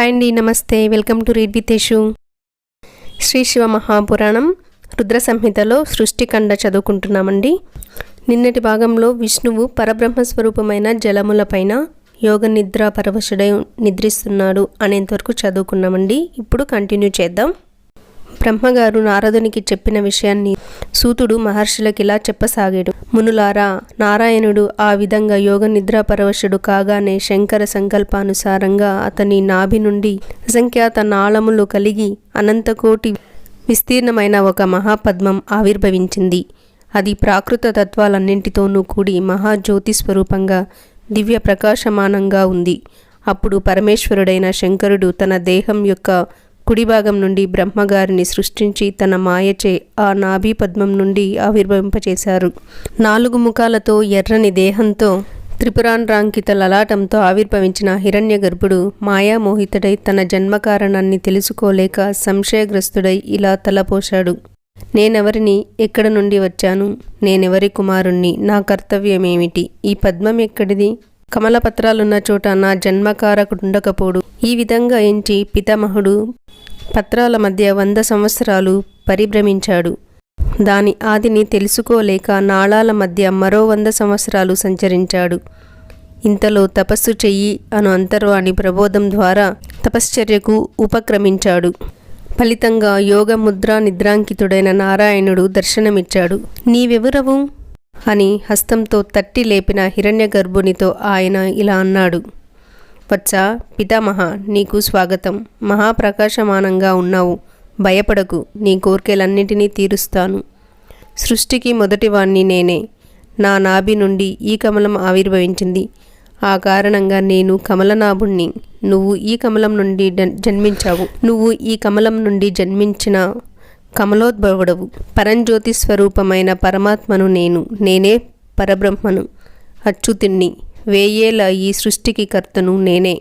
Hi అండి, నమస్తే. Welcome to read with Yashu. Sri Shiva Mahapuranam Rudra సంహితలో సృష్టికండ చదువుకుంటున్నామండి. నిన్నటి భాగంలో విష్ణువు పరబ్రహ్మ స్వరూపమైన జలములపైన యోగ నిద్ర పరవశుడై నిద్రిస్తున్నాడు అనేంతవరకు చదువుకున్నామండి. ఇప్పుడు కంటిన్యూ చేద్దాం. బ్రహ్మగారు నారదునికి చెప్పిన విషయాన్ని సూతుడు మహర్షులకు ఇలా చెప్పసాగాడు. మునులారా, నారాయణుడు ఆ విధంగా యోగ నిద్రా పరవశుడు కాగానే శంకర సంకల్పానుసారంగా అతని నాభి నుండి అసంఖ్యాత నాళములు కలిగి అనంతకోటి విస్తీర్ణమైన ఒక మహాపద్మం ఆవిర్భవించింది. అది ప్రాకృత తత్వాలన్నింటితోనూ కూడి మహాజ్యోతి స్వరూపంగా దివ్య ప్రకాశమానంగా ఉంది. అప్పుడు పరమేశ్వరుడైన శంకరుడు తన దేహం యొక్క కుడిభాగం నుండి బ్రహ్మగారిని సృష్టించి తన మాయచే ఆ నాభి పద్మం నుండి ఆవిర్భవింపచేశారు. 4 ముఖాలతో ఎర్రని దేహంతో త్రిపురాండ్రాంకిత లలాటంతో ఆవిర్భవించిన హిరణ్య గర్భుడు మాయామోహితుడై తన జన్మకారణాన్ని తెలుసుకోలేక సంశయగ్రస్తుడై ఇలా తలపోశాడు. నేనెవరిని, ఎక్కడ నుండి వచ్చాను, నేనెవరి కుమారుణ్ణి, నా కర్తవ్యమేమిటి, ఈ పద్మం ఎక్కడిది, కమలపత్రాలున్న చోట నా జన్మకారకుడుండకపోడు. ఈ విధంగా ఎంచి పితామహుడు పత్రాల మధ్య 100 సంవత్సరాలు పరిభ్రమించాడు. దాని ఆదిని తెలుసుకోలేక నాళాల మధ్య మరో 100 సంవత్సరాలు సంచరించాడు. ఇంతలో తపస్సు చెయ్యి అను అంతర్వాణి ప్రబోధం ద్వారా తపశ్చర్యకు ఉపక్రమించాడు. ఫలితంగా యోగ ముద్రా నిద్రాంకితుడైన నారాయణుడు దర్శనమిచ్చాడు. నీవెవరవు అని హస్తంతో తట్టి లేపిన హిరణ్య గర్భునితో ఆయన ఇలా అన్నాడు. వత్స పితామహ, నీకు స్వాగతం. మహాప్రకాశమానంగా ఉన్నావు. భయపడకు, నీ కోర్కెలన్నింటినీ తీరుస్తాను. సృష్టికి మొదటివాణ్ణి నేనే. నా నాభి నుండి ఈ కమలం ఆవిర్భవించింది. ఆ కారణంగా నేను కమలనాభుణ్ణి. నువ్వు ఈ కమలం నుండి జన్మించావు. నువ్వు ఈ కమలం నుండి జన్మించిన కమలోద్భవుడవు. పరంజ్యోతి స్వరూపమైన పరమాత్మను నేనే పరబ్రహ్మను, అచ్యుతుణ్ణి, 1000 ఏళ్ల ఈ సృష్టికి కర్తను నేనే.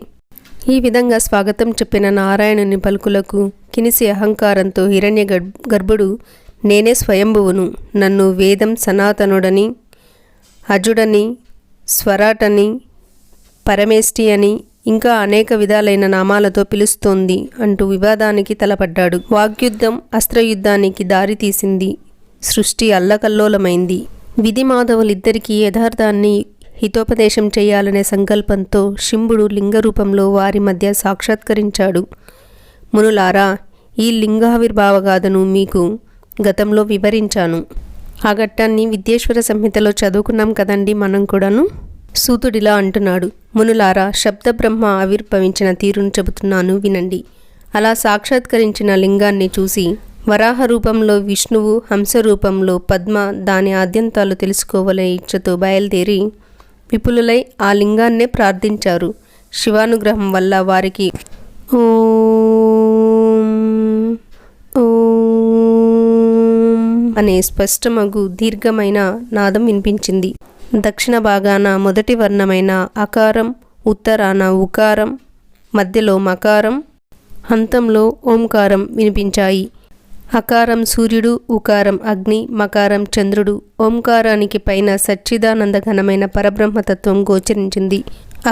ఈ విధంగా స్వాగతం చెప్పిన నారాయణుని పలుకులకు కినిసి అహంకారంతో హిరణ్య గర్భుడు నేనే స్వయంభువును, నన్ను వేదం సనాతనుడని, అజుడని, స్వరాటని, పరమేష్టి అని ఇంకా అనేక విధాలైన నామాలతో పిలుస్తోంది అంటూ వివాదానికి తలపడ్డాడు. వాగ్యుద్ధం అస్త్రయుద్ధానికి దారితీసింది. సృష్టి అల్లకల్లోలమైంది. విధి మాధవులిద్దరికీ యథార్థాన్ని హితోపదేశం చేయాలనే సంకల్పంతో శింభుడు లింగరూపంలో వారి మధ్య సాక్షాత్కరించాడు. మునులారా, ఈ లింగావిర్భావగాథను మీకు గతంలో వివరించాను. ఆ ఘట్టాన్ని విద్యేశ్వర సంహితలో చదువుకున్నాం కదండి మనం కూడాను. సూతుడిలా అంటున్నాడు. మునులారా, శబ్ద బ్రహ్మ ఆవిర్భవించిన తీరును చెబుతున్నాను, వినండి. అలా సాక్షాత్కరించిన లింగాన్ని చూసి వరాహ రూపంలో విష్ణువు, హంస రూపంలో పద్మ దాని ఆద్యంతాలు తెలుసుకోవలే ఇచ్చతో బయలుదేరి విపులులై ఆ లింగాన్నే ప్రార్థించారు. శివానుగ్రహం వల్ల వారికి ఓం ఓం అనే స్పష్టమగు దీర్ఘమైన నాదం వినిపించింది. దక్షిణ భాగాన మొదటి వర్ణమైన అకారం, ఉత్తరాన ఉకారం, మధ్యలో మకారం, అంతంలో ఓంకారం వినిపించాయి. అకారం సూర్యుడు, ఉకారం అగ్ని, మకారం చంద్రుడు. ఓంకారానికి పైన సచ్చిదానంద ఘనమైన పరబ్రహ్మతత్వం గోచరించింది.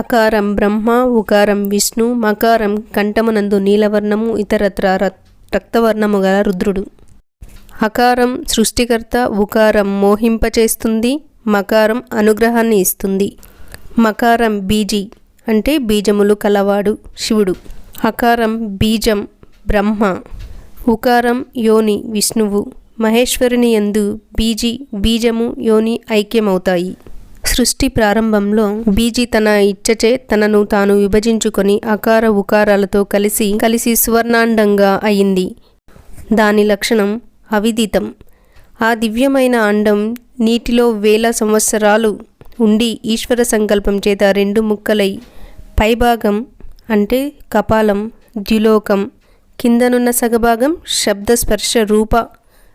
అకారం బ్రహ్మ, ఉకారం విష్ణు, మకారం కంఠమునందు నీలవర్ణము, ఇతరత్ర రక్తవర్ణము గల రుద్రుడు. అకారం సృష్టికర్త, ఉకారం మోహింపచేస్తుంది, మకారం అనుగ్రహాన్ని ఇస్తుంది. మకారం బీజి అంటే బీజములు కలవాడు శివుడు. అకారం బీజం బ్రహ్మ. ఉకారం యోని విష్ణువు. మహేశ్వరుని యందు బీజము యోని ఐక్యమవుతాయి. సృష్టి ప్రారంభంలో బీజి తన ఇచ్చచే తనను తాను విభజించుకొని అకార ఉకారాలతో కలిసి సువర్ణాండంగా అయింది. దాని లక్షణం అవిదితం. ఆ దివ్యమైన అండం నీటిలో 1000 సంవత్సరాలు ఉండి ఈశ్వర సంకల్పం చేత 2 ముక్కలై పైభాగం అంటే కపాలం, ద్యులోకం, కిందనున్న సగభాగం శబ్దస్పర్శ రూప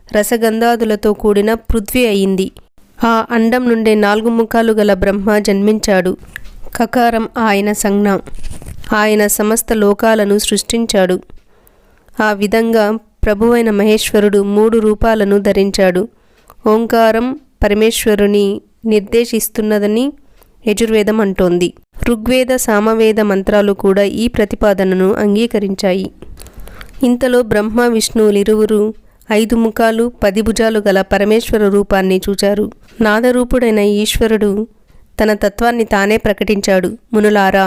రసగంధాదులతో కూడిన పృథ్వీ అయింది. ఆ అండం నుండే 4 ముఖాలు గల బ్రహ్మ జన్మించాడు. కకారం ఆయన సంజ్ఞ. ఆయన సమస్త లోకాలను సృష్టించాడు. ఆ విధంగా ప్రభువైన మహేశ్వరుడు 3 రూపాలను ధరించాడు. ఓంకారం పరమేశ్వరుని నిర్దేశిస్తున్నదని యజుర్వేదం అంటోంది. ఋగ్వేద సామవేద మంత్రాలు కూడా ఈ ప్రతిపాదనను అంగీకరించాయి. ఇంతలో బ్రహ్మ విష్ణువులిరువురు 5 ముఖాలు 10 భుజాలు గల పరమేశ్వర రూపాన్ని చూచారు. నాదరూపుడైన ఈశ్వరుడు తన తత్వాన్ని తానే ప్రకటించాడు. మునులారా,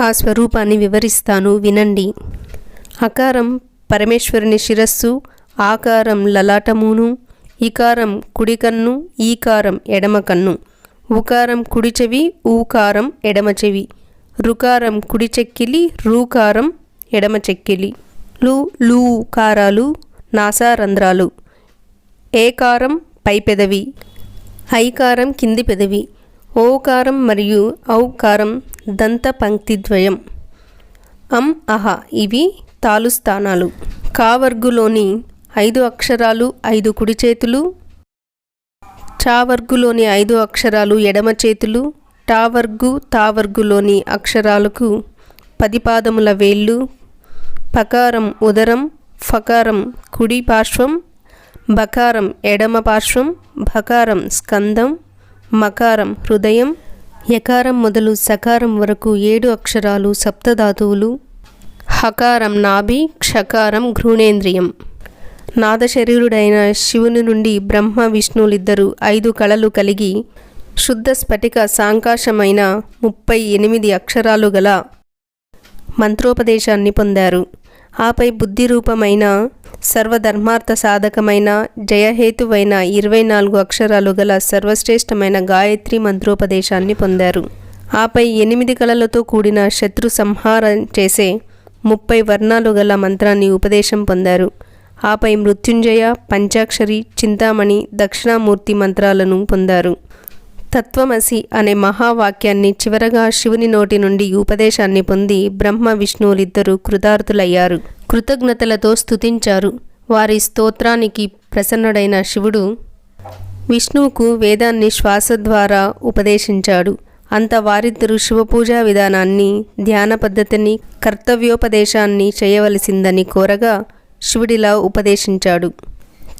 ఆ స్వరూపాన్ని వివరిస్తాను, వినండి. అకారం పరమేశ్వరుని శిరస్సు, ఆకారం లలాటమును, ఇకారం కుడి కన్ను, ఈకారం ఎడమ కన్ను, ఉకారం కుడి చెవి, ఊకారం ఎడమ చెవి, రుకారం కుడి చెక్కిలి, రూకారం ఎడమ చెక్కిలి, లూకారాలు నాసారంధ్రాలు, ఏకారం పై పెదవి, ఐకారం కింది పెదవి, ఓకారం మరియు ఔకారం దంత పంక్తిద్వయం, అహ ఇవి తాలుస్థానాలు. కావర్గులోని 5 అక్షరాలు 5 కుడి చేతులు, చావర్గులోని 5 అక్షరాలు ఎడమ చేతులు, తావర్గులోని అక్షరాలకు 10 పాదముల వేళ్ళు, పకారం ఉదరం, ఫకారం కుడి పార్శ్వం, బకారం ఎడమ పార్శ్వం, భకారం స్కందం, మకారం హృదయం, యకారం మొదలు సకారం వరకు 7 అక్షరాలు సప్తధాతువులు, హకారం నాభి, క్షకారం ఘ్రాణేంద్రియం. నాదశరీరుడైన శివుని నుండి బ్రహ్మ విష్ణువులిద్దరూ 5 కళలు కలిగి శుద్ధ స్ఫటిక సాంకాశమైన 38 అక్షరాలు గల మంత్రోపదేశాన్ని పొందారు. ఆపై బుద్ధి రూపమైన సర్వధర్మార్థ సాధకమైన జయహేతువైన 24 అక్షరాలు గల సర్వశ్రేష్టమైన గాయత్రి మంత్రోపదేశాన్ని పొందారు. ఆపై 8 కళలతో కూడిన శత్రు సంహారం చేసే 30 వర్ణాలు గల మంత్రాన్ని ఉపదేశం పొందారు. ఆపై మృత్యుంజయ, పంచాక్షరి, చింతామణి, దక్షిణామూర్తి మంత్రాలను పొందారు. తత్వమసి అనే మహావాక్యాన్ని చివరగా శివుని నోటి నుండి ఉపదేశాన్ని పొంది బ్రహ్మ విష్ణువులిద్దరూ కృతార్థులయ్యారు. కృతజ్ఞతలతో స్తుతించారు. వారి స్తోత్రానికి ప్రసన్నుడైన శివుడు విష్ణువుకు వేదాన్ని శ్వాస ద్వారా ఉపదేశించాడు. అంత వారిద్దరూ శివపూజా విధానాన్ని, ధ్యాన పద్ధతిని, కర్తవ్యోపదేశాన్ని చేయవలసిందని కోరగా శివుడిలా ఉపదేశించాడు.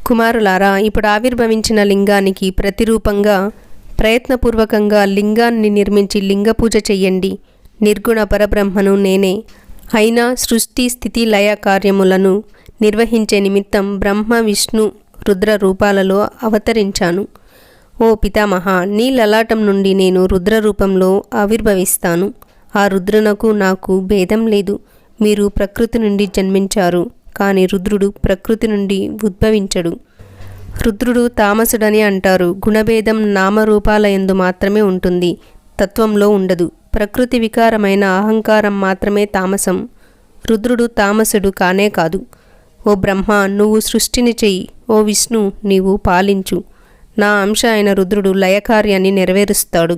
కుమారులారా, ఇప్పుడు ఆవిర్భవించిన లింగానికి ప్రతిరూపంగా ప్రయత్నపూర్వకంగా లింగాన్ని నిర్మించి లింగ పూజ చెయ్యండి. నిర్గుణ పరబ్రహ్మను నేనే. అయినా సృష్టి స్థితి లయ కార్యములను నిర్వహించే నిమిత్తం బ్రహ్మ విష్ణు రుద్ర రూపాలలో అవతరించాను. ఓ పితామహ, నీ లలాటం నుండి నేను రుద్ర రూపంలో ఆవిర్భవిస్తాను. ఆ రుద్రునకు నాకు భేదం లేదు. మీరు ప్రకృతి నుండి జన్మించారు, కానీ రుద్రుడు ప్రకృతి నుండి ఉద్భవించడు. రుద్రుడు తామసుడని అంటారు. గుణభేదం నామరూపాల యందు మాత్రమే ఉంటుంది, తత్వంలో ఉండదు. ప్రకృతి వికారమైన అహంకారం మాత్రమే తామసం. రుద్రుడు తామసుడు కానే కాదు. ఓ బ్రహ్మ, నువ్వు సృష్టిని చెయ్యి. ఓ విష్ణు, నీవు పాలించు. నా అంశ అయిన రుద్రుడు లయకార్యాన్ని నెరవేరుస్తాడు.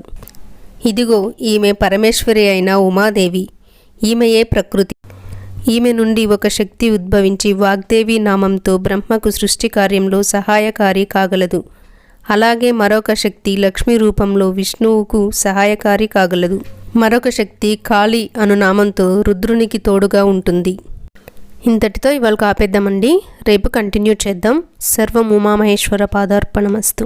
ఇదిగో ఈమె పరమేశ్వరి అయిన ఉమాదేవి. ఈమెయే ప్రకృతి. ఈమె నుండి ఒక శక్తి ఉద్భవించి వాగ్దేవి నామంతో బ్రహ్మకు సృష్టి కార్యంలో సహాయకారి కాగలదు. అలాగే మరొక శక్తి లక్ష్మీ రూపంలో విష్ణువుకు సహాయకారి కాగలదు. మరొక శక్తి కాళి అను నామంతో రుద్రునికి తోడుగా ఉంటుంది. ఇంతటితో ఇవాళ ఆపేద్దామండి. రేపు కంటిన్యూ చేద్దాం. సర్వం ఉమామహేశ్వర పాదార్పణమస్తు.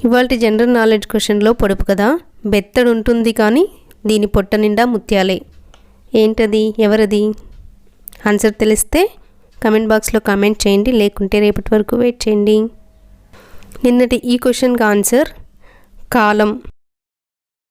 ఇవాళ జనరల్ నాలెడ్జ్ క్వశ్చన్లో పొడుపు కదా, బెత్తడు ఉంటుంది కానీ దీని పొట్ట నిండా ముత్యాలే. ఏంటది, ఎవరది? ఆన్సర్ తెలిస్తే కమెంట్ బాక్స్లో కామెంట్ చేయండి, లేకుంటే రేపటి వరకు వెయిట్ చేయండి. నిన్నటి ఈ క్వశ్చన్కి ఆన్సర్ కాలం.